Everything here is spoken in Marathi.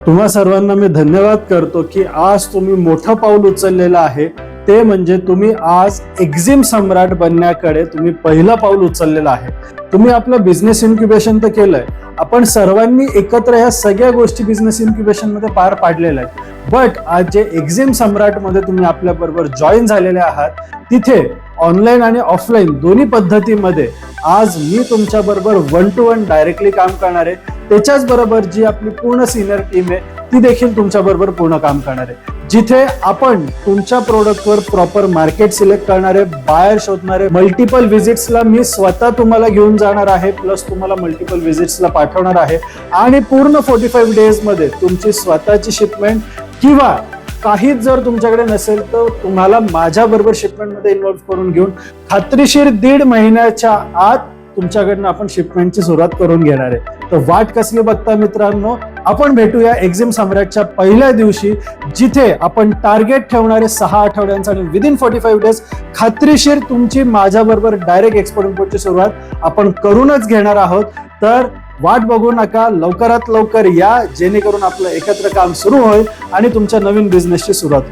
तुम्हा सर्वांना मी धन्यवाद करतो की आज तुम्ही मोठं पाऊल उचललेलं आहे, ते म्हणजे तुम्ही आज एक्झिम सम्राट बनण्याकडे तुम्ही पहिलं पाऊल उचललेलं आहे. तुम्ही आपलं बिझनेस इन्क्युबेशन तर केलंय, आपण सर्वांनी एकत्र ह्या सगळ्या गोष्टी बिझनेस इन्क्युबेशन मध्ये पार पाडलेल्या आहेत. बट आज जे एक्झिम सम्राट मध्ये तुम्ही आपल्या बरोबर जॉईन झालेले आहात, तिथे ऑनलाईन आणि ऑफलाईन दोन्ही पद्धतीमध्ये आज मी तुमच्या बरोबर 1 to 1 डायरेक्टली काम करणार आहे. त्याच्याच बरोबर जी आपली पूर्ण सिनियर टीम आहे ती देखील तुमच्या बरोबर पूर्ण काम करणार आहे, जिथे आपण तुमच्या प्रोडक्टवर प्रॉपर मार्केट सिलेक्ट करणारे, बायर शोधणारे, मल्टिपल व्हिजिट्सला मी स्वतः तुम्हाला घेऊन जाणार आहे, प्लस तुम्हाला मल्टिपल व्हिजिट्सला पाठवणार आहे आणि पूर्ण 45 डेज मध्ये तुमची स्वतःची शिपमेंट किंवा काहीच जर तुमच्याकडे नसेल तर तुम्हाला माझ्या बरोबर शिपमेंट मध्ये इन्व्हॉल्व करून घेऊन खात्रीशीर 1.5 महिन्याच्या आत तुमच्याकडनं आपण शिपमेंटची सुरुवात करून घेणार आहे. तर वाट कसली बघता मित्रांनो, आपण भेटूया एक्झिम सम्राटच्या पहिल्या दिवशी, जिथे आपण टार्गेट ठेवणारे 6 आठवड्यांचा आणि विदिन 45 डेज खात्रीशीर तुमची माझ्या बरोबर डायरेक्ट एक्सपोर्ट इम्पोर्टची सुरुवात आपण करूनच घेणार आहोत. तर वाट बघू नका, लवकरात लवकर या, जेणेकरून आपलं एकत्र काम सुरू होईल आणि तुमच्या नवीन बिझनेसची सुरुवात होईल.